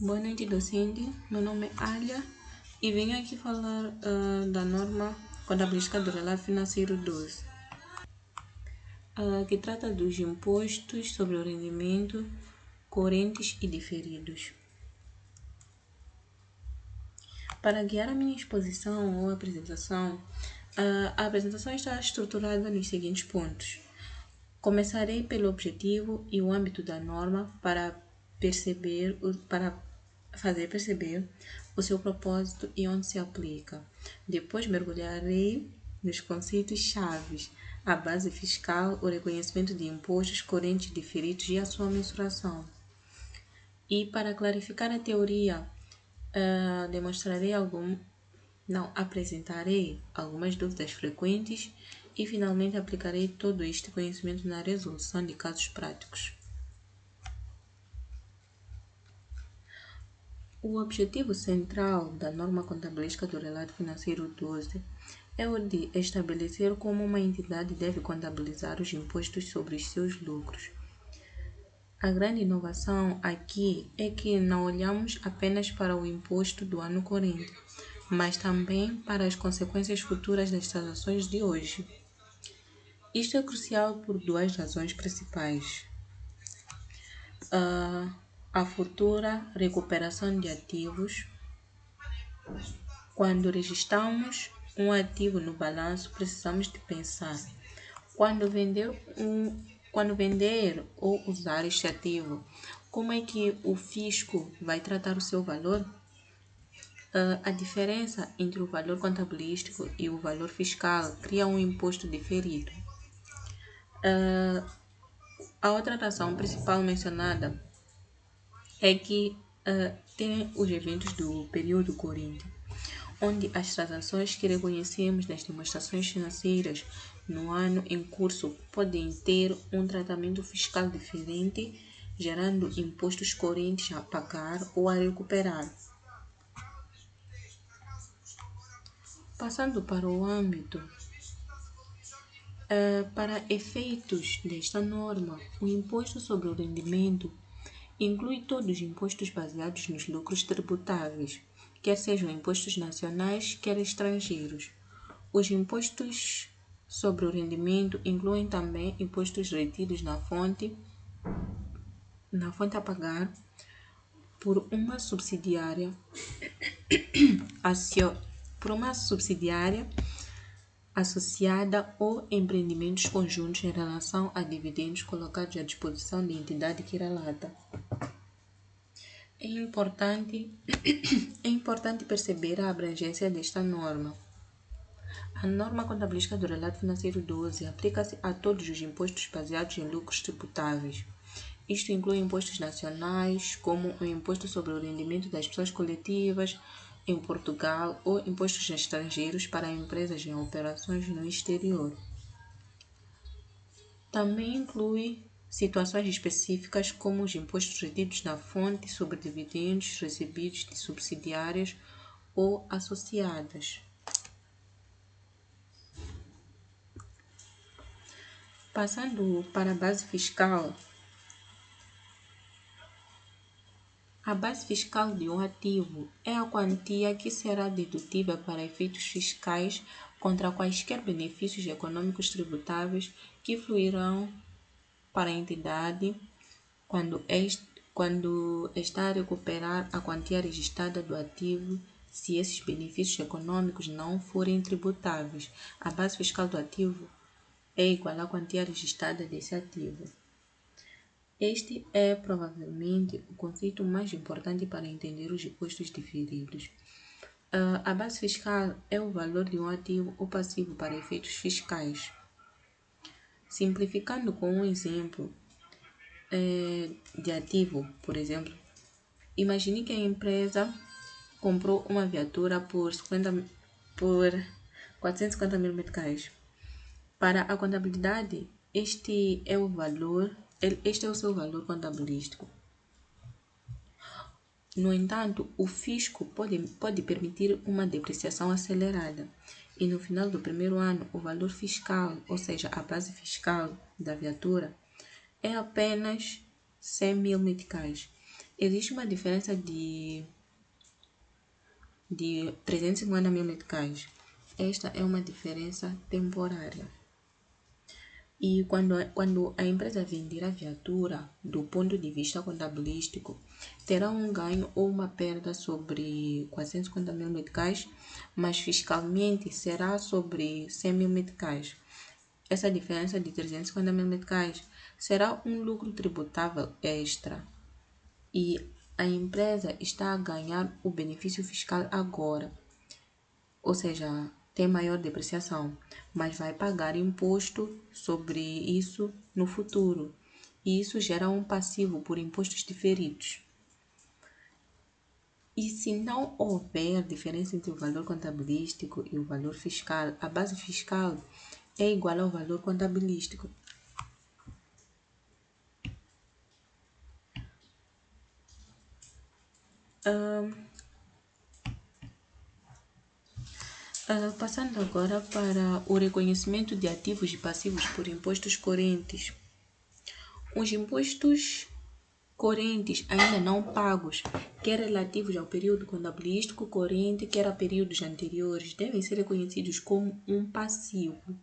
Boa noite, docente. Meu nome é Alia e venho aqui falar da norma contabilística do relato financeiro 12, que trata dos impostos sobre o rendimento correntes e diferidos. Para guiar a minha exposição ou apresentação, a apresentação está estruturada nos seguintes pontos. Começarei pelo objetivo e o âmbito da norma para fazer perceber o seu propósito e onde se aplica. Depois mergulharei nos conceitos chaves, a base fiscal, o reconhecimento de impostos correntes e diferidos e a sua mensuração. E para clarificar a teoria, apresentarei algumas dúvidas frequentes e finalmente aplicarei todo este conhecimento na resolução de casos práticos. O objetivo central da norma contabilística do relato financeiro 12 é o de estabelecer como uma entidade deve contabilizar os impostos sobre os seus lucros. A grande inovação aqui é que não olhamos apenas para o imposto do ano corrente, mas também para as consequências futuras das transações de hoje. Isto é crucial por duas razões principais. A futura recuperação de ativos. Quando registramos um ativo no balanço, precisamos de pensar quando vender ou usar este ativo, como é que o fisco vai tratar o seu valor? A diferença entre o valor contabilístico e o valor fiscal cria um imposto diferido. A outra razão principal mencionada é que tem os eventos do período corrente, onde as transações que reconhecemos nas demonstrações financeiras no ano em curso podem ter um tratamento fiscal diferente, gerando impostos correntes a pagar ou a recuperar. Passando para o âmbito, para efeitos desta norma, o imposto sobre o rendimento inclui todos os impostos baseados nos lucros tributáveis, quer sejam impostos nacionais, quer estrangeiros. Os impostos sobre o rendimento incluem também impostos retidos na fonte a pagar por uma subsidiária associada ou empreendimentos conjuntos em relação a dividendos colocados à disposição da entidade que relata. É importante perceber a abrangência desta norma. A norma contabilística do relato financeiro 12 aplica-se a todos os impostos baseados em lucros tributáveis. Isto inclui impostos nacionais, como o imposto sobre o rendimento das pessoas coletivas em Portugal ou impostos estrangeiros para empresas em operações no exterior. Também inclui situações específicas como os impostos retidos na fonte sobre dividendos recebidos de subsidiárias ou associadas. Passando para a base fiscal. A base fiscal de um ativo é a quantia que será dedutível para efeitos fiscais contra quaisquer benefícios econômicos tributáveis que fluirão para a entidade quando está a recuperar a quantia registrada do ativo, se esses benefícios econômicos não forem tributáveis. A base fiscal do ativo é igual à quantia registrada desse ativo. Este é provavelmente o conceito mais importante para entender os impostos diferidos. A base fiscal é o valor de um ativo ou passivo para efeitos fiscais. Simplificando com um exemplo de ativo, por exemplo, imagine que a empresa comprou uma viatura por 450 mil meticais. Para a contabilidade, este é o seu valor contabilístico. No entanto, o fisco pode permitir uma depreciação acelerada e no final do primeiro ano o valor fiscal, ou seja, a base fiscal da viatura, é apenas 100 mil meticais. existe uma diferença de 350 mil meticais. Esta é uma diferença temporária. E quando a empresa vender a viatura, do ponto de vista contabilístico, terá um ganho ou uma perda sobre 450 mil meticais, mas fiscalmente será sobre 100 mil meticais. Essa diferença de 350 mil meticais será um lucro tributável extra. E a empresa está a ganhar o benefício fiscal agora, ou seja, tem maior depreciação, mas vai pagar imposto sobre isso no futuro. E isso gera um passivo por impostos diferidos. E se não houver diferença entre o valor contabilístico e o valor fiscal, a base fiscal é igual ao valor contabilístico. Passando agora para o reconhecimento de ativos e passivos por impostos correntes. Os impostos correntes ainda não pagos, quer relativos ao período contabilístico corrente, quer a períodos anteriores, devem ser reconhecidos como um passivo.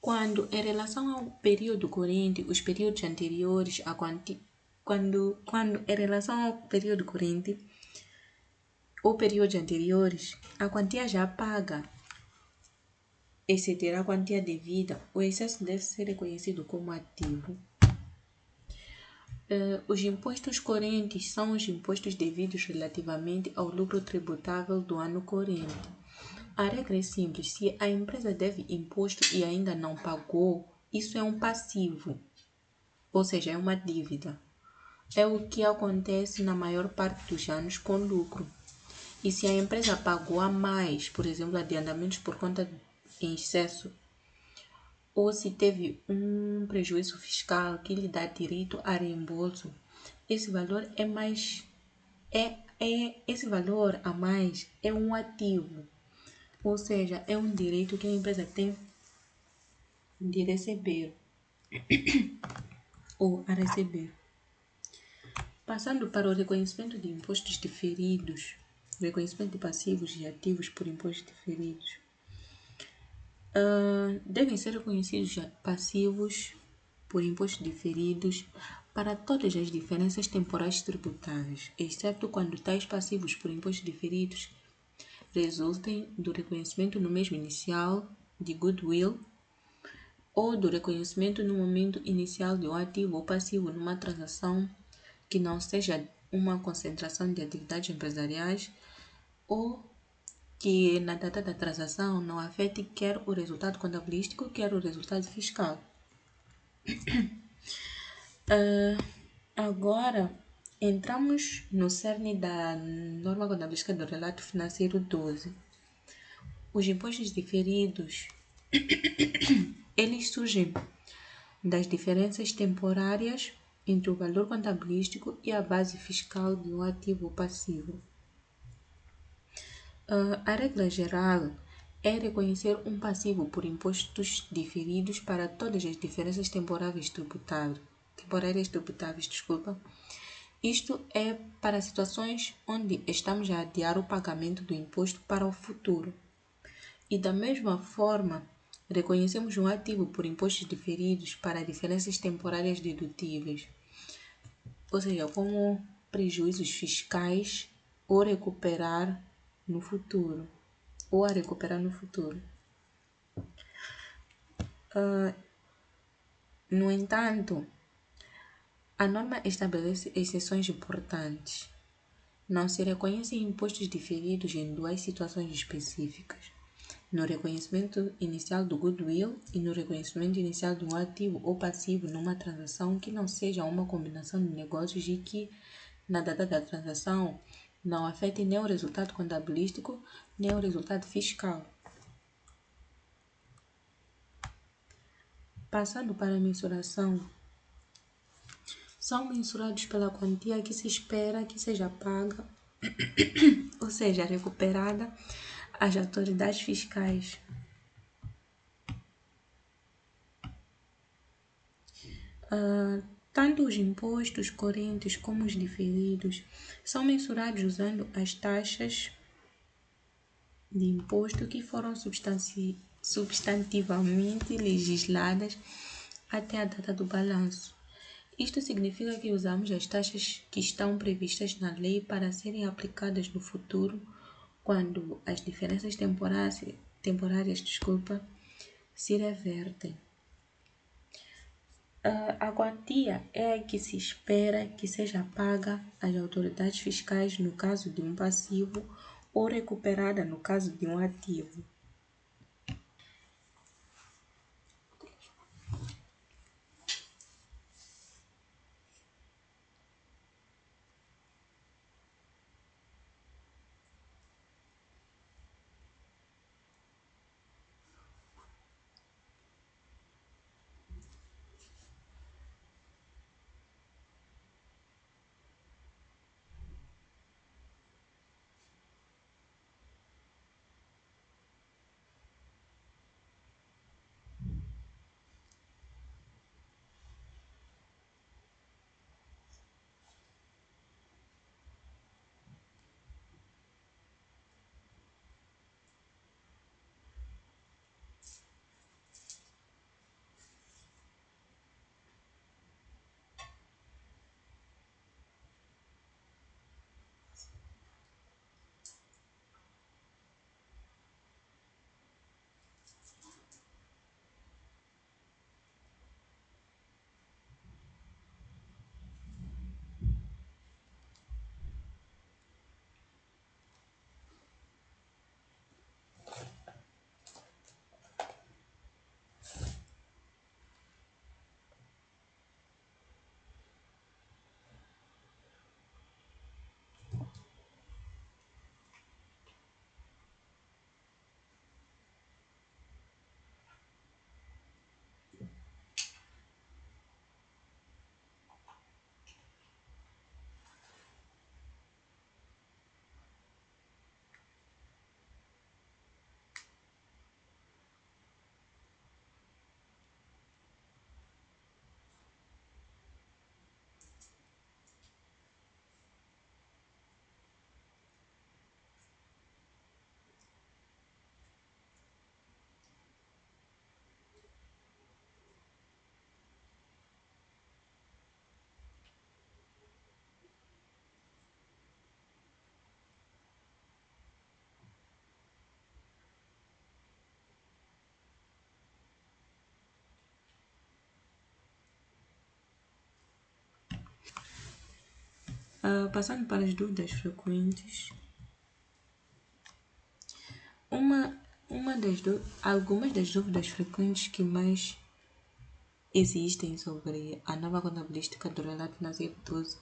Quando, em relação ao período corrente, os períodos anteriores, quando em relação ao período corrente ou períodos anteriores, a quantia já paga excederá a quantia devida, o excesso deve ser reconhecido como ativo. Os impostos correntes são os impostos devidos relativamente ao lucro tributável do ano corrente. A regra é simples: se a empresa deve imposto e ainda não pagou, isso é um passivo, ou seja, é uma dívida. É o que acontece na maior parte dos anos com lucro. E se a empresa pagou a mais, por exemplo, adiantamentos por conta em excesso, ou se teve um prejuízo fiscal que lhe dá direito a reembolso, esse valor esse valor a mais é um ativo, ou seja, é um direito que a empresa tem de receber ou a receber. Passando para o reconhecimento de impostos diferidos, reconhecimento de passivos e ativos por impostos diferidos. Devem ser reconhecidos passivos por impostos diferidos para todas as diferenças temporais tributáveis, exceto quando tais passivos por impostos diferidos resultem do reconhecimento no mesmo inicial de goodwill ou do reconhecimento no momento inicial de um ativo ou passivo numa transação que não seja uma concentração de atividades empresariais ou que na data da transação não afete quer o resultado contabilístico, quer o resultado fiscal. Agora, entramos no cerne da norma contabilística do relato financeiro 12. Os impostos diferidos, eles surgem das diferenças temporárias entre o valor contabilístico e a base fiscal de um ativo ou passivo. A regra geral é reconhecer um passivo por impostos diferidos para todas as diferenças temporárias tributáveis. Isto é para situações onde estamos a adiar o pagamento do imposto para o futuro. E da mesma forma, reconhecemos um ativo por impostos diferidos para diferenças temporárias dedutíveis, ou seja, como prejuízos fiscais ou recuperar no futuro, ou a recuperar no futuro. No entanto, a norma estabelece exceções importantes. Não se reconhecem impostos diferidos em duas situações específicas: no reconhecimento inicial do goodwill e no reconhecimento inicial de um ativo ou passivo numa transação que não seja uma combinação de negócios e que, na data da transação, não afete nem o resultado contabilístico nem o resultado fiscal. Passando para a mensuração, são mensurados pela quantia que se espera que seja paga, ou seja, recuperada às autoridades fiscais. Tanto os impostos correntes como os diferidos são mensurados usando as taxas de imposto que foram substantivamente legisladas até a data do balanço. Isto significa que usamos as taxas que estão previstas na lei para serem aplicadas no futuro, quando as diferenças temporárias, se revertem. A quantia é a que se espera que seja paga às autoridades fiscais no caso de um passivo ou recuperada no caso de um ativo. Passando para as dúvidas frequentes, algumas das dúvidas frequentes que mais existem sobre a nova contabilística do relato na CEP12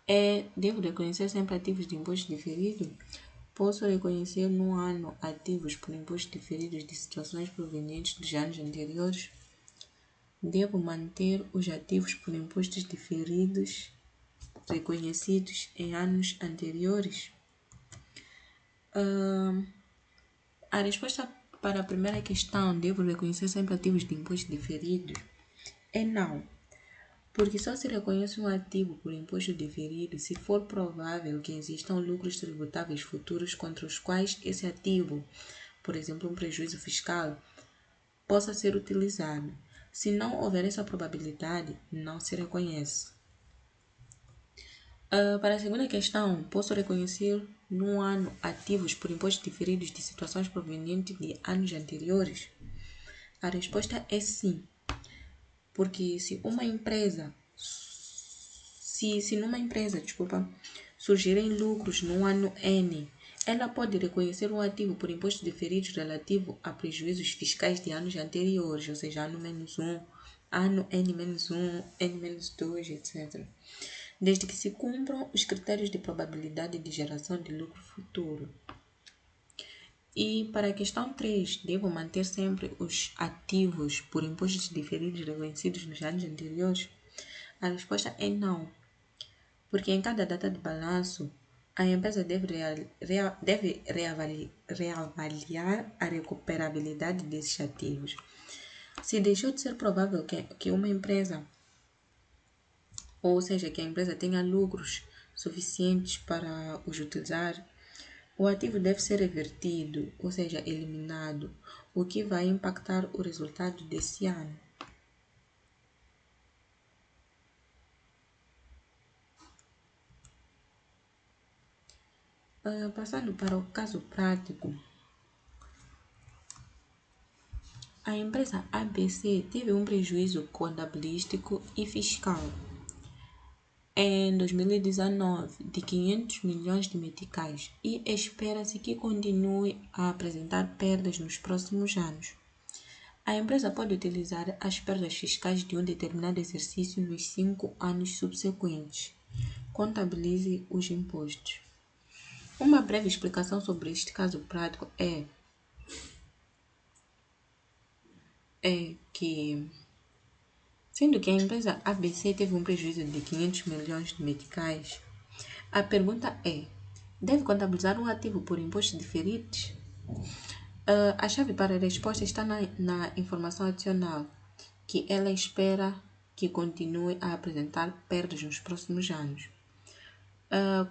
é: devo reconhecer sempre ativos de imposto diferido? Posso reconhecer no ano ativos por imposto diferidos de situações provenientes dos anos anteriores? Devo manter os ativos por impostos diferidos reconhecidos em anos anteriores? A resposta para a primeira questão, devo reconhecer sempre ativos de imposto diferidos, é não, porque só se reconhece um ativo por imposto diferido se for provável que existam lucros tributáveis futuros contra os quais esse ativo, por exemplo, um prejuízo fiscal, possa ser utilizado. Se não houver essa probabilidade, não se reconhece. Para a segunda questão, posso reconhecer num ano ativos por impostos diferidos de situações provenientes de anos anteriores? A resposta é sim, porque se numa empresa, surgirem lucros no ano N, ela pode reconhecer um ativo por impostos diferidos relativo a prejuízos fiscais de anos anteriores, ou seja, ano -1, ano N-1, N-2, etc., desde que se cumpram os critérios de probabilidade de geração de lucro futuro. E para a questão 3, devo manter sempre os ativos por impostos diferidos reconhecidos nos anos anteriores? A resposta é não, porque em cada data de balanço, a empresa deve reavaliar a recuperabilidade desses ativos. Se deixou de ser provável que uma empresa ou seja, que a empresa tenha lucros suficientes para os utilizar, o ativo deve ser revertido, ou seja, eliminado, o que vai impactar o resultado desse ano. Passando para o caso prático, a empresa ABC teve um prejuízo contabilístico e fiscal em 2019 de 500 milhões de meticais e espera-se que continue a apresentar perdas nos próximos anos. A empresa pode utilizar as perdas fiscais de um determinado exercício nos 5 anos subsequentes. Contabilize os impostos. Uma breve explicação sobre este caso prático é que, sendo que a empresa ABC teve um prejuízo de 500 milhões de meticais, a pergunta é: deve contabilizar um ativo por impostos diferidos? A chave para a resposta está na informação adicional, que ela espera que continue a apresentar perdas nos próximos anos.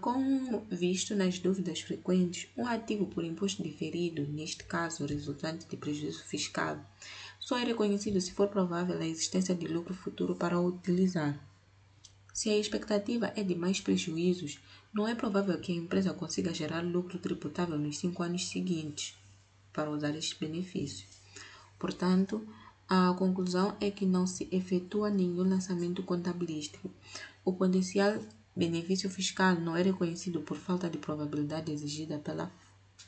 Como visto nas dúvidas frequentes, um ativo por imposto diferido, neste caso resultante de prejuízo fiscal, só é reconhecido se for provável a existência de lucro futuro para o utilizar. Se a expectativa é de mais prejuízos, não é provável que a empresa consiga gerar lucro tributável nos 5 anos seguintes para usar este benefício. Portanto, a conclusão é que não se efetua nenhum lançamento contabilístico. O potencial benefício fiscal não é reconhecido por falta de probabilidade exigida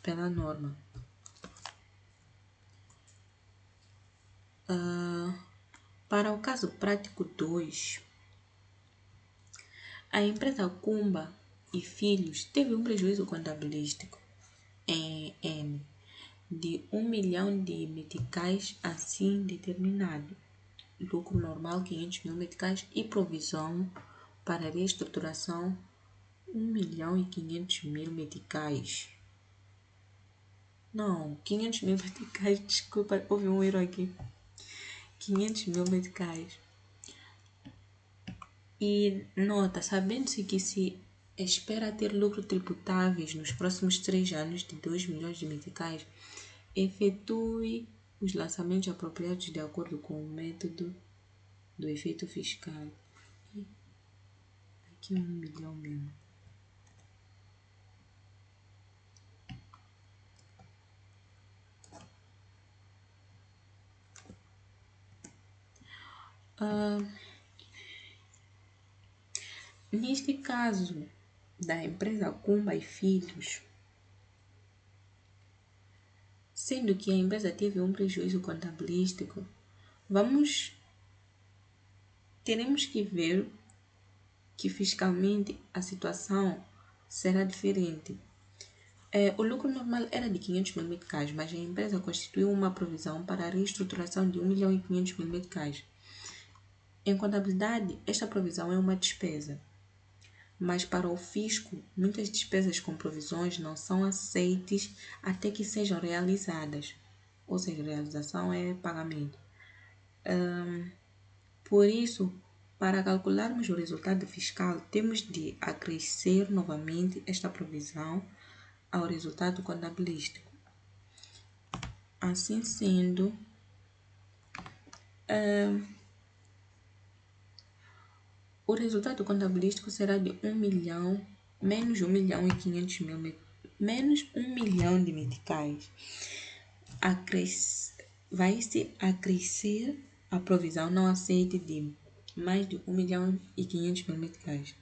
pela norma. Para o caso prático 2, a empresa Kumba e Filhos teve um prejuízo contabilístico em N de 1 milhão de meticais assim determinado, lucro normal 500 mil meticais e provisão para reestruturação 1 milhão e 500 mil meticais. Não, 500 mil meticais, desculpa, houve um erro aqui. 500 mil meticais. E nota, sabendo-se que se espera ter lucro tributáveis nos próximos 3 anos de 2 milhões de meticais, efetue os lançamentos apropriados de acordo com o método do efeito fiscal. Aqui é 1 milhão mesmo. Neste caso da empresa Kumba e Filhos, sendo que a empresa teve um prejuízo contabilístico, teremos que ver que fiscalmente a situação será diferente. O lucro normal era de 500 mil meticais, mas a empresa constituiu uma provisão para a reestruturação de 1 milhão e 500 mil meticais. Em contabilidade, esta provisão é uma despesa, mas para o fisco, muitas despesas com provisões não são aceites até que sejam realizadas, ou seja, realização é pagamento. Por isso, para calcularmos o resultado fiscal, temos de acrescer novamente esta provisão ao resultado contabilístico. Assim sendo, o resultado contabilístico será de 1 milhão menos 1 milhão e 500 mil menos 1 milhão de meticais. Vai-se acrescer a provisão não aceite de mais de 1 milhão e 500 mil meticais.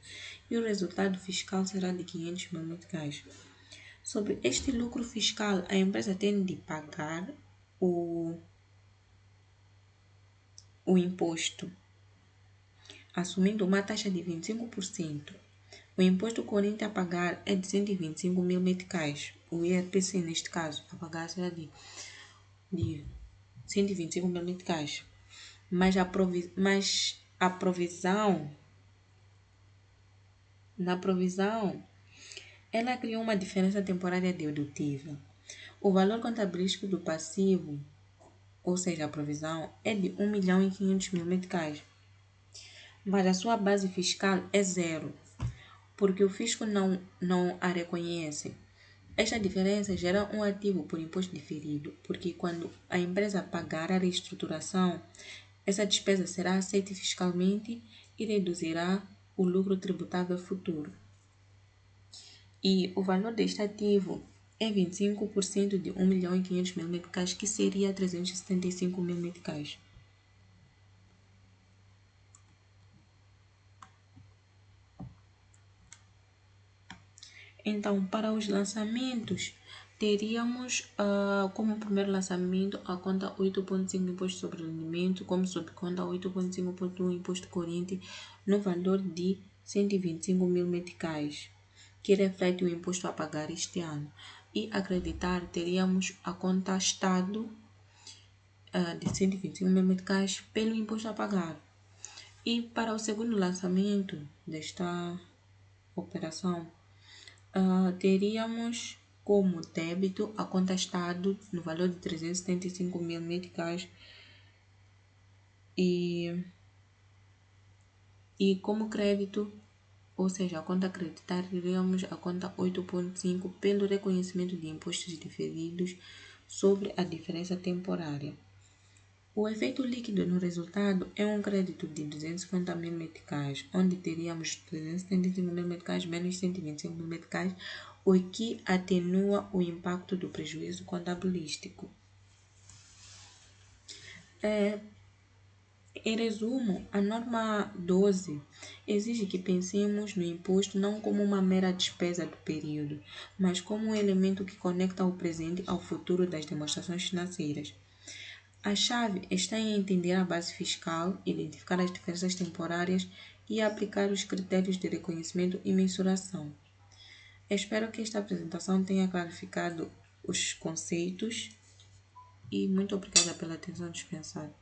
E o resultado fiscal será de 500 mil meticais. Sobre este lucro fiscal, a empresa tem de pagar o imposto, assumindo uma taxa de 25%. O imposto corrente a pagar é de 125 mil meticais. O IRPC, neste caso, a pagar será de 125 mil meticais. Mas a provisão, na provisão, ela criou uma diferença temporária dedutível. O valor contabilístico do passivo, ou seja, a provisão, é de 1 milhão e 500 mil meticais. mas a sua base fiscal é zero, porque o fisco não a reconhece. Esta diferença gera um ativo por imposto diferido, porque quando a empresa pagar a reestruturação, essa despesa será aceita fiscalmente e reduzirá o lucro tributável futuro. E o valor deste ativo é 25% de 1.500.000 meticais, que seria 375 mil meticais. Então, para os lançamentos, teríamos como primeiro lançamento a conta 8,5 Imposto sobre o Rendimento, como subconta 8,5.1 Imposto Corrente, no valor de 125 mil meticais, que reflete o imposto a pagar este ano. E acreditar, teríamos a conta Estado de 125 mil meticais pelo imposto a pagar. E para o segundo lançamento desta operação, teríamos como débito a conta Estado no valor de 375 mil meticais e como crédito, ou seja, a conta acreditar, teríamos a conta 8,5 pelo reconhecimento de impostos diferidos sobre a diferença temporária. O efeito líquido no resultado é um crédito de 250 mil meticais, onde teríamos 375 mil meticais menos 125 mil meticais, o que atenua o impacto do prejuízo contabilístico. Em resumo, a norma 12 exige que pensemos no imposto não como uma mera despesa do período, mas como um elemento que conecta o presente ao futuro das demonstrações financeiras. A chave está em entender a base fiscal, identificar as diferenças temporárias e aplicar os critérios de reconhecimento e mensuração. Espero que esta apresentação tenha clarificado os conceitos e muito obrigada pela atenção dispensada.